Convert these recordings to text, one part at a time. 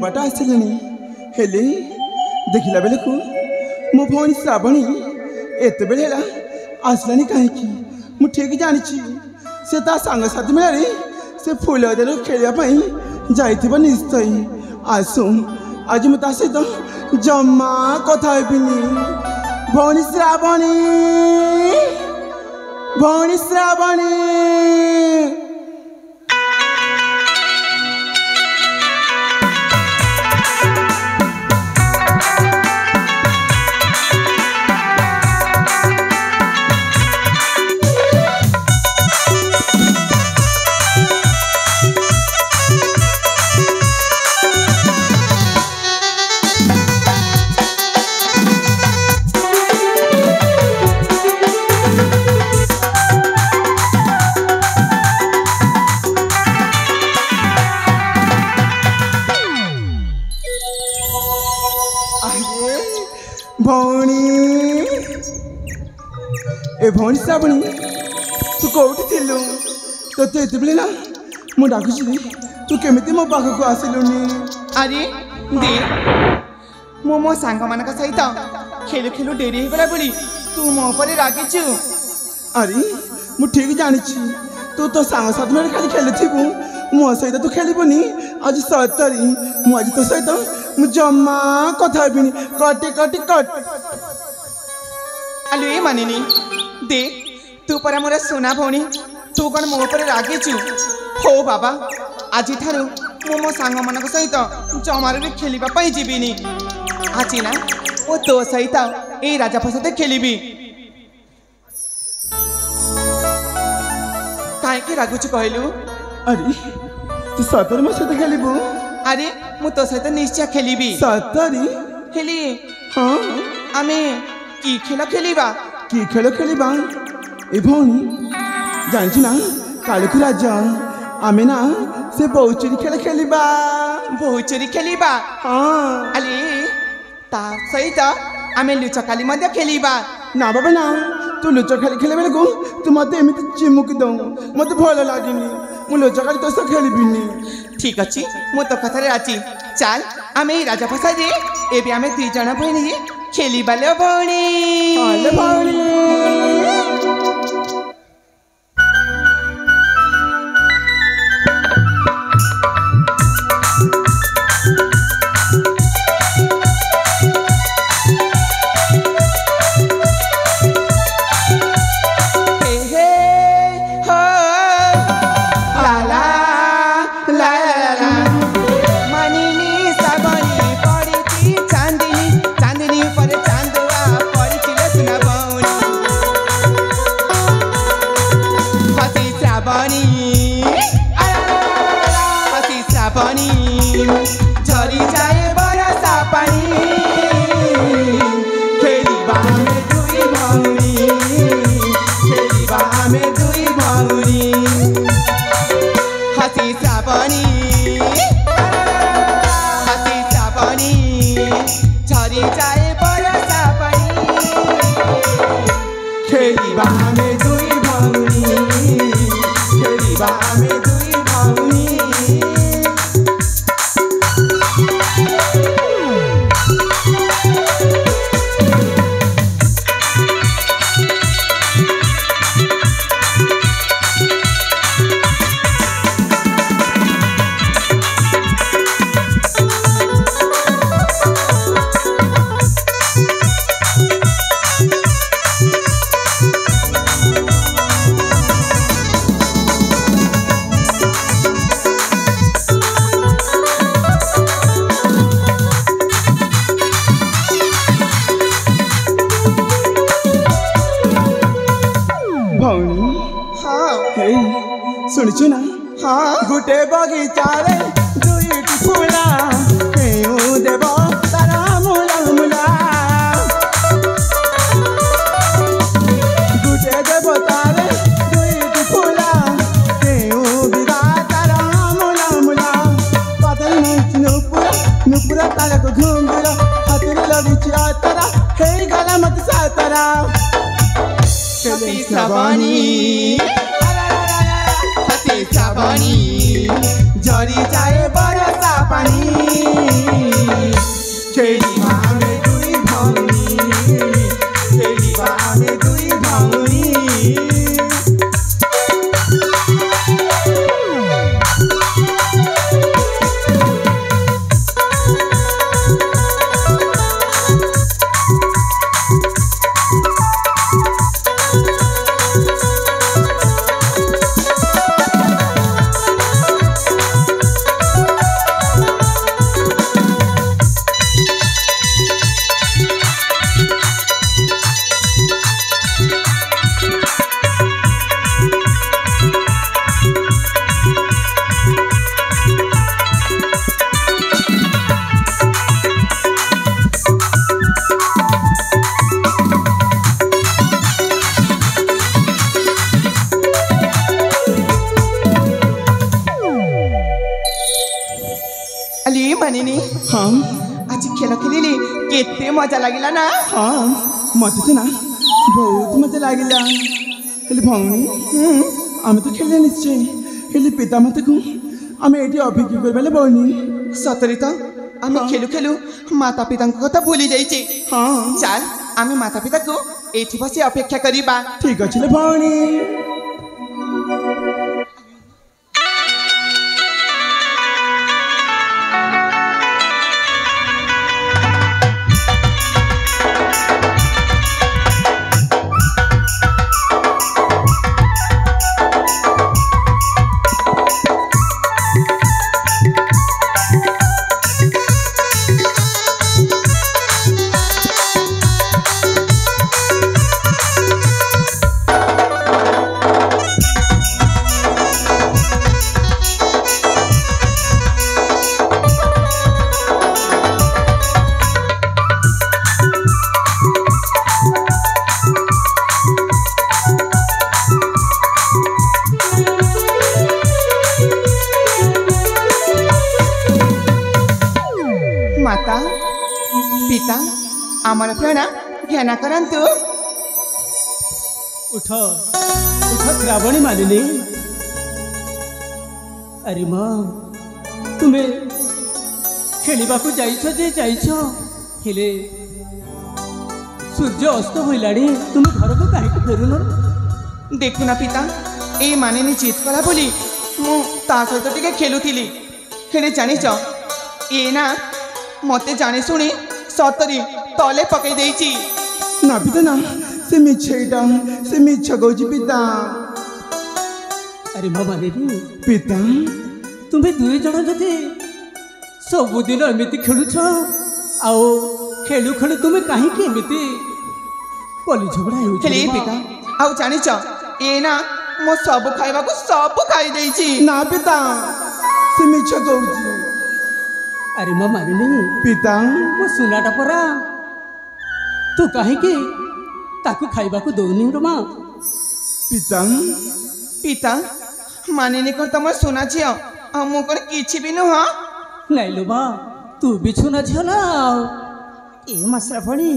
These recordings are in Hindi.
बाट आसिले हेले देखला बेले को मो भौणी श्रावणी एत बेले आसलानी कहीं मु ठीक जानी से ता सांग साथी मेरे से फूल खेलने जाइथिबो निश्चय आसु आज मु ता सहित जम्मा कथा हेबिनी भौणी श्रावणी भौणी श्रावणी भौणी श्रावणी तू कौटी थिलु तो ये ना मु डाकुची तू केमिति मो पाखक आसिलुनी अरे दे मो सांग मान सहित खेलु खेलु डेरी होगला बोली तू मो पर रागिचु अरे मु ठीक जानी तू तो सांग साथ में खाली खेलुथिबु मो सहित तू खेलिबुनी आज सतरी मु आज तो सहित मु जम्मा कथा हेबिनी कटे कटे कट आलु ए मानिनी दे तू पर मोर सोना भौणी तू कौन मो पर रागिचु हो बाबा आज ठारू मो सांग मान सहित जमार भी खेलवा जीविनी आज ना वो तो सहित ए राजा प्रसाद खेलिबी कहीं रागुच कहलु अरे तू सतरी मो सहित खेलिबू अरे मु तो सहित निश्चय खेलिबी सतरी खेली हाँ आमे की खेल खेलिबा कि खेल खेलिबा ए भौणी जानछु ना कालकु राजा आमे ना से बहुचोरी खेल खेलिबा बहुचोरी खेलिबा हाँ अली ता सहित आमे लुचकाली मध्य खेलिबा ना बाबा ना तू लुचकाली खेले बेले को तू मते एमिति चिमुकी दऊ मते भल लागिनी मु लुचकाली तो से खेलिबिनी ठीक अछि मु तो कथारे राची चल आमे राजा प्रसाद एबे आमे ती जण भौणी खेलिबा ले भौणी आले भौणी सुनछु ना हाँ गुटे बगीचा रे दुईटी फूला केउ देव तारा मुला मुला गुटे देव तारे दुईटी फूला केउ बिदा तारा मुला मुला पातल नुपुरा नुपुरा तारा को घुंगरा हातिर लगी तारा हे गला मत सातरा सती श्रावणी श्रावणी झरी जाए बरसा पानी हाँ आज खेल खेलिले केते मजा लागिला ना हाँ मत तो ना बहुत मजा लागिला हेले भौणी आमे तो खेले निश्चय हेले पिता मत को आमे एटी अभिज्ञ करबाले भौणी सतरी तो आमे खेलु खेलु माता पिता कथा भूली जाइछे हाँ चाल आमे माता पिता को एठी बसी अपेक्षा करिबा ठीक अछि ले भौणी माता पिता आम्हाला प्रणा घ्याना करंतु उठ उठ श्रावणी मालिनी अरे माँ तुम्हें खेलिबाकू जाइछ जे जाइछ हेले सूर्य अस्त होइलाणी तुम घर को काहे फेरुन देखुना पिता ए मानेनी जिद कला बोली मु ता सहित टिके खेलुथिली हेले जानिछ ए ना मते जाने सुनी सतरी तले पकई देइची ना पिता ना से मिछेटा से मिछ गौजी पिता अरे माँ मालिनी पिता तुम्हें दुई जन जदि सबुदिन एमती खेलुछ आओ खेलु खेलु तुम्हें कहीं एमती कली झगड़ा हेले पिता आउ जानिछ ए ना मो सब खाइबा को सब खाई देइची ना पिता से मिछ गौजी अरे माँ मालिनी पिता वो सुनाटा परा तू कहीं ताकू खाइबा को दौनी रमा पिता पिता मानेनी कर तमर सुना झियो आ मो कर किछि भी नुह नहीं लो बा तू भी छुना झियो ना ए मसरा फणी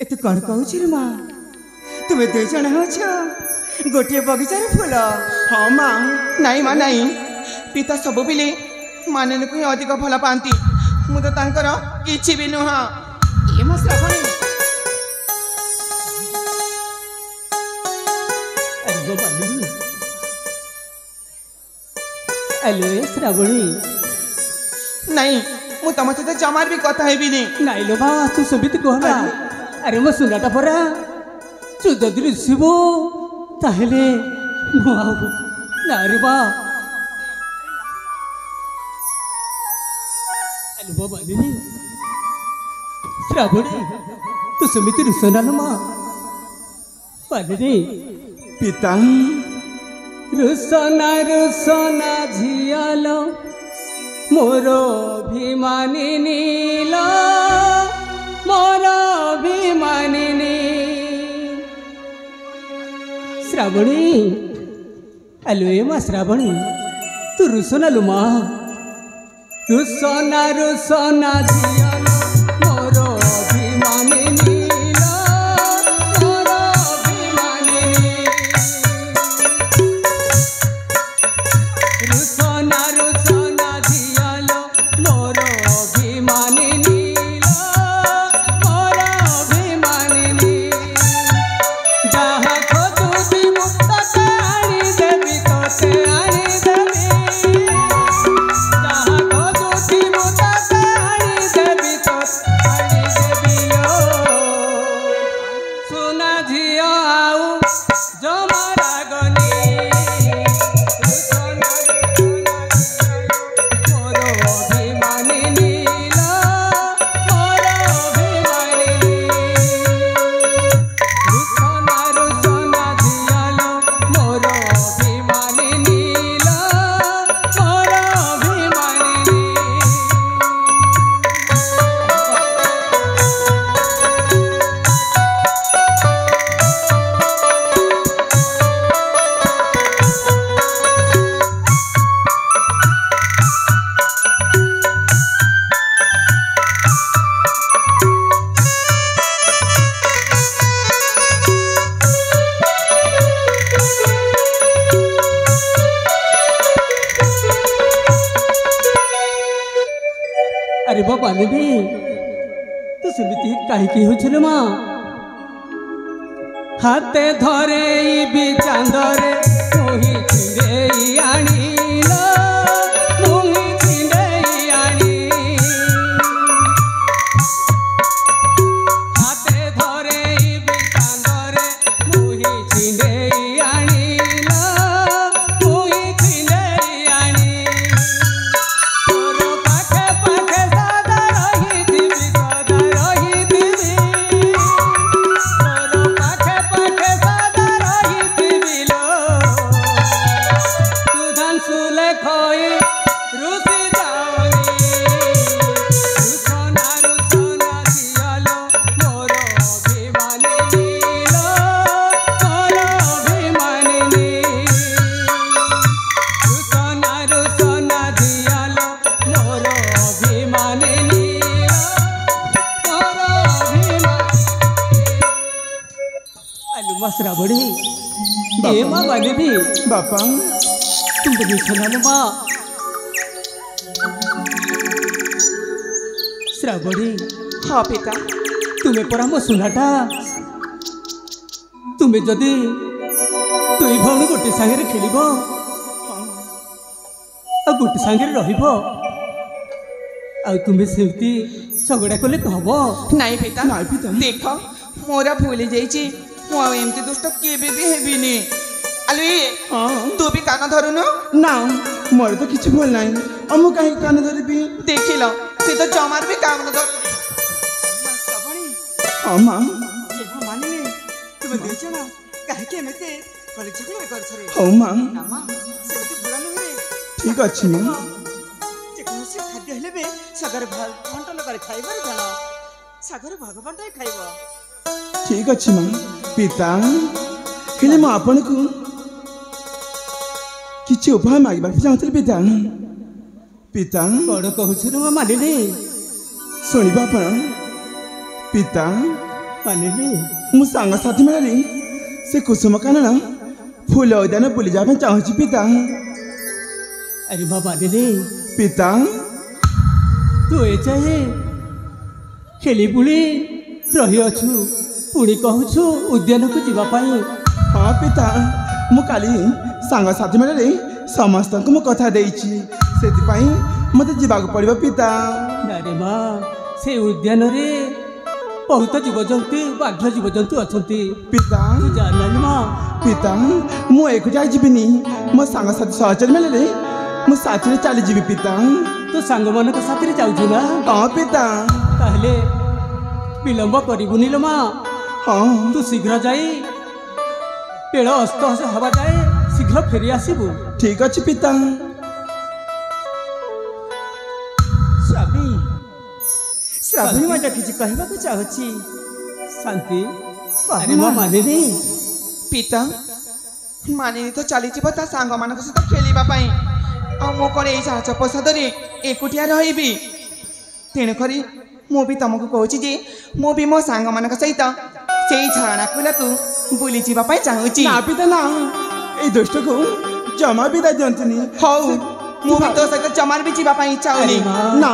ए तू कौन कहू रे माँ तुम्हें दुई जन हो गोटे बगीचार फूल हाँ माँ नाई माँ नाई पिता सब बिले मानेनी को अधिक भल पाती मु तो तांकर किछि भी नुह ए मसरा फणी अरे वो मालिनी अले श्रावणी नहीं मु तम सहित जमार भी कथा हेबी नहीं लो बा तू सबित कहना अरे मो सुनाटा परा तू जदि रुसिबो ताहेले मु आउ ना रे बा अरे वो मालिनी श्रावणी तू समिति रुसना न माँ मालिनी पिता रुसना रुसना झियालो मोर अभिमानिनी लो मोर अभिमानिनी श्रावणी अलो ए माँ श्रावणी तू रुसना लो माँ रुसना रुसना झियालो मोर अभिमानिनी लो मोर अभिमानिनी रुसना रुसना झियालो मोर अभिमानिनी लो मोर अभिमानिनी जहाँ खोजुबी मुक्तके आनी देवी तोते आनी देवी जहाँ खोजुबी मुक्तके आनी देवी तो अरे बाबा भी तो सेमती कहीं हो माँ हाथे धरे भी चांदरे मुही छिड़े आनिल मुही छिड़े आनी हाथे धरे भी चांदरे मुही छिड़े आनिल मुही छिड़े आनी तोर पाखे पाखे सदा रही तोर पाखे पाखे सदा रही सुधान सुले खोई रुसी जानी रुसना रुसना दियालो मोर अभिमानी नीलो मोर अभिमानी नी रुसना रुसना दियालो मोर अभिमानी नीलो मोर अभिमानी अलुमा श्रावणी ए माँ बने भी बापा तुम तो सुना लो माँ श्रावणी हाँ पिता तुम्हें परा मो सुनाटा तुम्हें जदि दुई भौणी गोटे सांगे खेल गोटे सांगे तुम्हें सेमती झगड़ा कले कहब नाई पिता नाई पिता। देख मोरा भूली जाइए मु एमती दुष्ट केबे भी हेबिनी आलुई हाँ तू भी कान धरुनु ना मोर तो किसी भूल नहीं और मु कहीं कान धरबी देखिल से तो जमार भी काम न धर हाँ माँ मानिनी तुम दुई जन कहीं एमती कले झगड़ा कर हाँ माँ नामा सेमती बुरा नुहे ठीक अच्छी माँ जेकोसी खाद्य हेले बे सागर बंटन कर खाइबार जान सागर भाग बंटाई खाइबो ठीक अच्छी माँ पिता हेले मु आपण को किसी उपाय मांगवा चाहूँ पिता पिता कौन कहूँ मानिनी शुणा आपण पिता मानिनी मु सांगसाथी मेले से कुसुम कानन फूल उद्यान बुली जाए चाहूँ पिता अरे माँ मानिनी पिता तू ए चाहे खेली बुली रही अच्छु पुणी कहूँ उद्यान को जीवाई हाँ पिता मु काली सांगसाथी मेले समस्त को मु कथा देइछि सेति मत जीवाक पड़िबो पिता नारे माँ से उद्यान रे बहुत जीवजंतु बाघ जीवजंतु अच्छी पिता तू जान माँ पिता मु एकुटिया जीविनी मो सांगसाथी सहचर मेले मु साथी चली जीवी पिता तो सांग मान साथी जाऊँ ना हाँ पिता ताहले विलंब करूनी लो माँ हाँ तू शीघ्र जाई पेड़ अस्त हवा जाए शीघ्र फेरी आसबू ठीक अच्छे पिता स्वामी श्रावणी मत किसी कहबाक चाहूची शांति अरे माँ मानिनी पिता मानिनी तो चली ता सांग मान सहित खेलवाई मो कौन यही साहस प्रसाद एकुटिया रही तेणुक मु भी तुमको कहूँ जे मु भी मो सांग मान सहित से झरणा कूला को बुली जावाई चाहूँ ना पिता ना ए दुष्ट को जमा विदा दियंतुनी हौ मु भी तो सहित जमार भी जावाई चाहूनी ना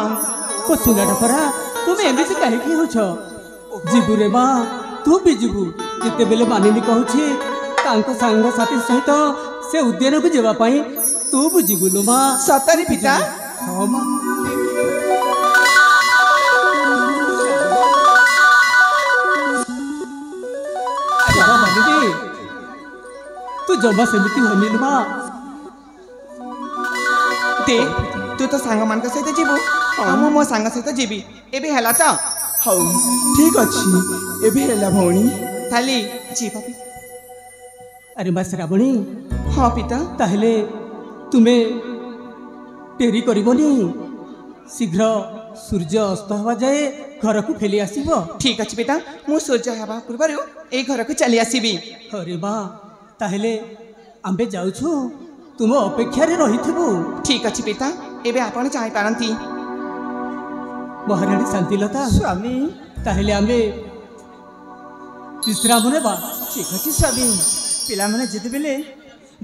ओ सुनाटा परा तुम एमती कहीं हो जीवु रे माँ तू भी जीवु जिते बेले मानिनी कहूँ सांग साथी सहित से उद्यान को जावाई तू भी जीवु लो माँ सतरी पिता हाँ माँ तू जमा सेमती हनी माँ देख तू तो सांग मान सहित जीवु मु मो सांग सहित जीवी एबे हैला तो हौ ठीक अच्छी एबे हेला भौणी ताली जीवा अरे माँ श्रावणी हाँ पिता ताहले तुम्हें डेरी करबनी शीघ्र सूर्य अस्त हवा जाए घर को फेली आसब ठीक अच्छे पिता मु सूर्य हवा पूर्व ए घर को चली आसबी अरे माँ ताहले आंबे जाऊछु तुम अपेक्षा रही ठीक अच्छे पिता एबे आपण चाहि पारंती महाराणी शांतिलता स्वामी ताहले आंबे विश्राम नेबा ठीक अच्छे स्वामी पिला माने जिते बेले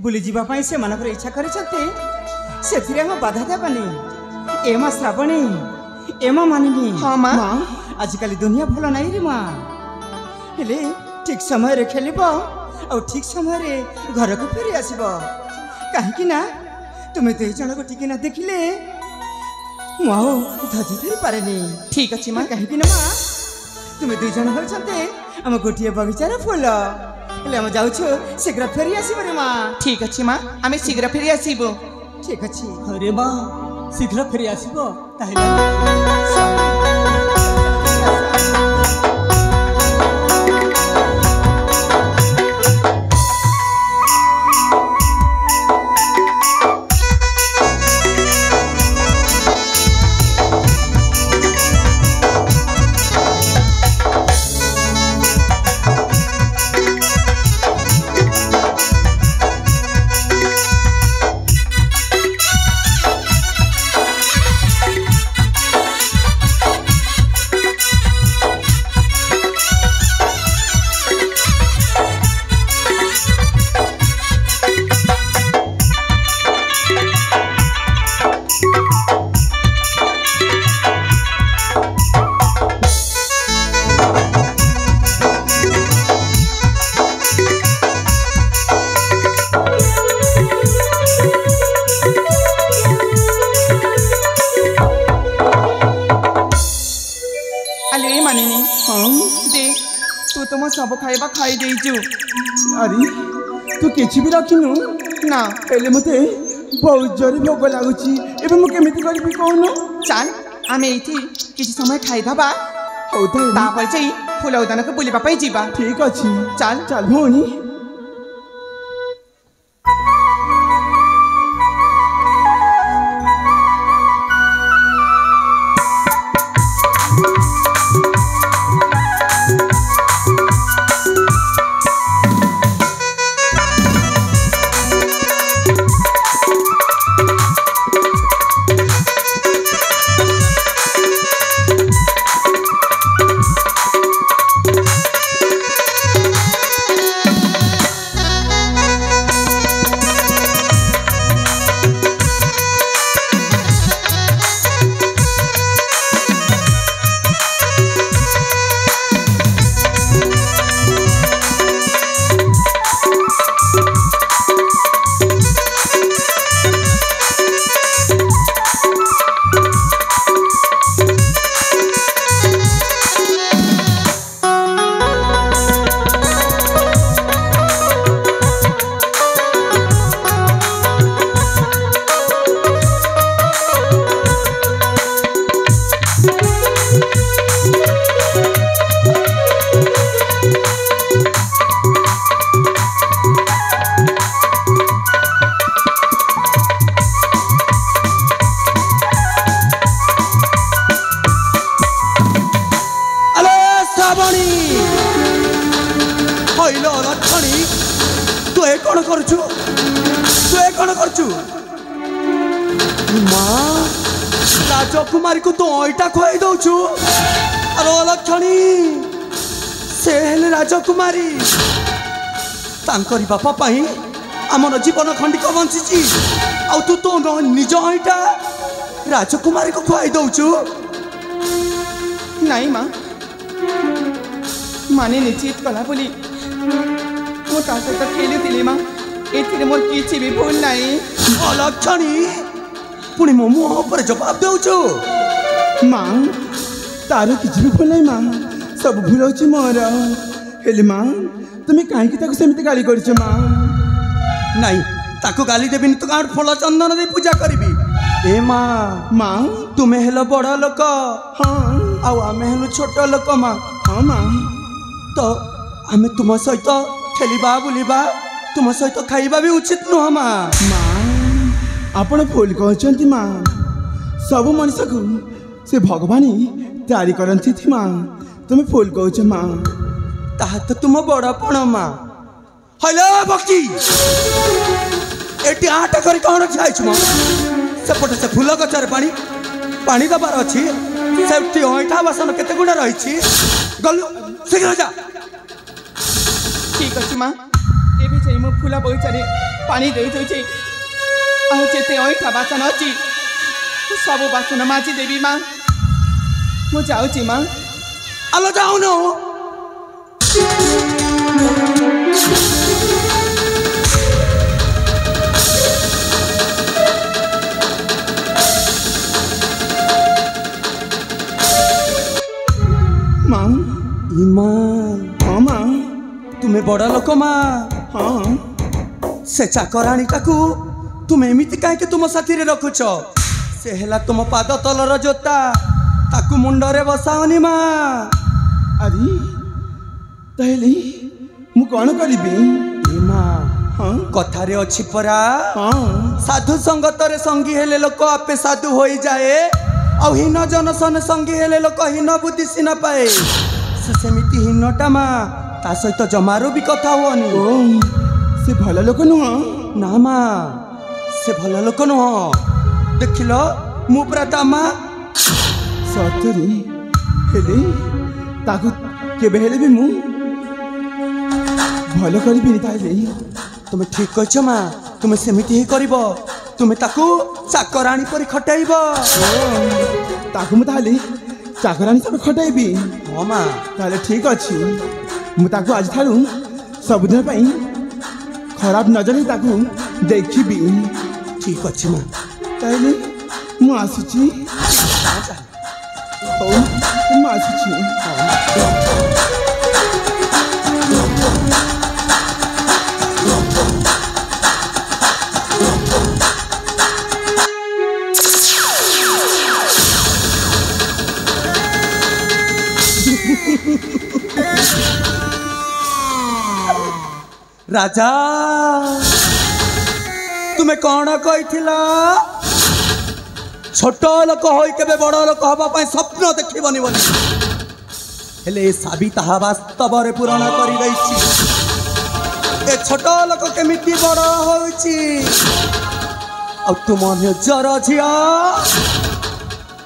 बुली जीवा पाई से मनकर इच्छा करिसते सेथिरे हम बाधा देबानी ए मा श्रावणी एमा मानिनी हाँ माँ माँ आजिकल दुनिया भल नहीं रे माँ हेले ठीक समय रे खेलिब और ठीक समय रे घर को फेरी आसीब कहीं ना तुम्हें दुई जन को टिके ना देखिले मु आओ धरी धरी पारे ठीक अच्छे माँ कहीं ना माँ तुम्हें दुई जन होते आम गोटे बगीचार फूल हेले आम जाऊँ शीघ्र फेरी आसब रे माँ ठीक अच्छे माँ आम शीघ्र फेरी आसबू ठीक अच्छे अरे माँ शीघ्र फेरी आसब ताहेले तू तो मो सब खाइबा खाई देइछु अरे तू किछि भी रखिनु ना हेले मते बहुत जोर भोग लागुची एबे मु केमिति करबी कोन चल आमे एठी किछि समय खाई दबा हौ त तापर चाहिँ फुल उदान को बुलिबा पई जीबा ठीक अछि चल चल भौनी राजकुमारी को तो ओइटा खुआई दौछु अरे अलक्षणी से हेले राजकुमारी तांकरी बापा पाई आमर जीवन खंडिक बंचिची आ तू तो निज ओइटा राजकुमारी को खुआई दौछु नहीं माँ माने निश्चित कला बोली मो ता सहित खेलुଥିଲି माँ एथिरे मोर किछि भी भूल नहीं अलक्षणी पुणी मो मुह पर जवाब दौछु माँ तार किछि भी भूल नहीं माँ सब भूल होछि मोर हेले माँ तुम्हें काहे ताको सेमिति गाली करछ माँ नहीं ताको गाली देबिनी तो गाँव फल चंदन दे पूजा करिबी ए माँ माँ तुम्हें हेलो बड़ लोक हाँ आउ आमे हेलु छोट लोक माँ हाँ माँ तो आमे तुम सहित खेलिबा बुलिबा तुम सहित खाइबा भी उचित नुह माँ माँ आपण भूल कहते माँ सब मनुष्य को से भगवान तैयारी करती थी माँ तुम्हें भूल कह माँ ताहा तो तुम बड़पण माँ हेलो भक्ति एटी आटा कर कौन छाइछु माँ सेपटे से फूल गचर पानी पानी दबार अच्छी सेफ्टी ओइठा बासन केते गुणा रही गलु शीघ्र जा ठीक अच्छे माँ एबे चाहिँ मो फूला बगीचारे पानी दे दउछि आ जेते ओइठा बासन अछि सब बासन माजी देवी माँ ମୁଁ ଯାଉଛି ମା। ଆଲୋ ଯାଉନୁ। ମା ଇମା ହଁ ମା ତୁମେ ବଡ଼ ଲୋକ ମା। ହଁ ସେ ଚାକରାଣୀଟାକୁ ତୁମେ ଏମିତି କାହିଁକି ତୁମ ସାଥିରେ ରଖୁଛ? ସେ ହେଲା ତୁମ ପାଦ ତଳର ଜୋତା, ତାକୁ ମୁଣ୍ଡରେ ବସାଅନି ମା। ଆରେ ତାହେଲେ ମୁଁ କ'ଣ କରିବି? ଏ ମା ହଁ କଥାରେ ଅଛି ପରା, ହଁ ସାଧୁ ସଙ୍ଗତରେ ସଙ୍ଗୀ ହେଲେ ଲୋକ ଆପେ ସାଧୁ ହୋଇଯାଏ, ଆଉ ହୀନ ଜନସନ ସଙ୍ଗୀ ହେଲେ ଲୋକ ହୀନ ବୁଦ୍ଧି ସିନା ପାଏ। ସେ ସେମିତି ହୀନଟା ମା, ତା ସହିତ ଜମାରୁ ବି କଥା ହୁଅନି। ଓ ସେ ଭଲ ଲୋକ ନୁହଁ? ନା ମା, ସେ ଭଲ ଲୋକ ନୁହଁ। ଦେଖିଲ ମୁଁ ପୁରା ତା ମା। ସତରେ ହେଲେ ତାକୁ କେବେ ହେଲେ ବି ମୁଁ ଭଲ କରିବିନି। ତାହେଲେ ତୁମେ ଠିକ କହିଛ ମା, ତୁମେ ସେମିତି ହିଁ କରିବ। ତୁମେ ତାକୁ ଚାକରାଣୀ ପରି ଖଟାଇବ। ତାକୁ ମୁଁ ତାହେଲେ ଚାକରାଣୀ ସବୁ ଖଟାଇବି। ହଁ ମା। ତାହେଲେ ଠିକ ଅଛି, ମୁଁ ତାକୁ ଆଜିଠାରୁ ସବୁଦିନ ପାଇଁ ଖରାପ ନଜରରେ ତାକୁ ଦେଖିବି। ଠିକ ଅଛି ମା। ତାହେଲେ ମୁଁ ଆସୁଛି। ହଉ ମୁଁ ଆସୁଛି। ରାଜା ତୁମେ କ'ଣ କହିଥିଲ? ଛୋଟ ଲୋକ ହୋଇ କେବେ ବଡ଼ ଲୋକ ହବା ପାଇଁ ସ୍ୱପ୍ନ ଦେଖିବନି ବୋଲି, ହେଲେ ଏ ସାବି ତାହା ବାସ୍ତବରେ ପୂରଣ କରିଦେଇଛି। ଏ ଛୋଟ ଲୋକ କେମିତି ବଡ଼ ହେଉଛି, ଆଉ ତୁମ ନିଜର ଝିଅ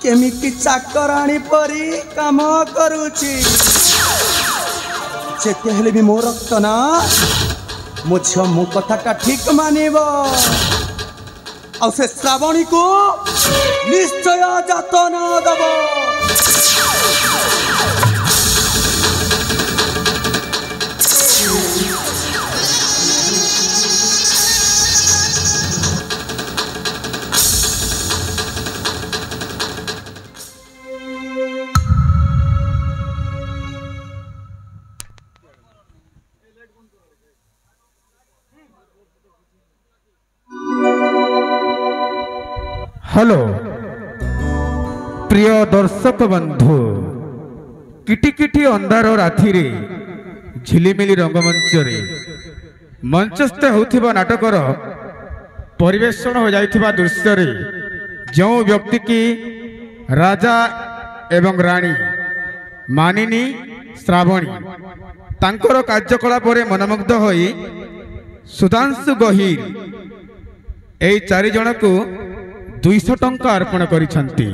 କେମିତି ଚାକରାଣୀ ପରି କାମ କରୁଛି। ଯେତେ ହେଲେ ବି ମୋ ରକ୍ତ ନା, ମୋ ଝିଅ ମୋ କଥାଟା ଠିକ ମାନିବ, ଆଉ ସେ ଶ୍ରାବଣୀକୁ ନିଶ୍ଚୟ ଯତ୍ନ ଦେବ। हेलो प्रिय दर्शक बंधु, किटिकिटी अंधार राति झिलिमिली रंगमंच मंचस्थ होथिबा नाटकर परिवेषण हो जाइथिबा दृश्य जो व्यक्ति की राजा एवं रानी मानिनी श्रावणी तांकर कार्यकलाप मनमुग्ध होई सुधांशु गहीर ए 4 जन को 200 टंका अर्पण करिसंती।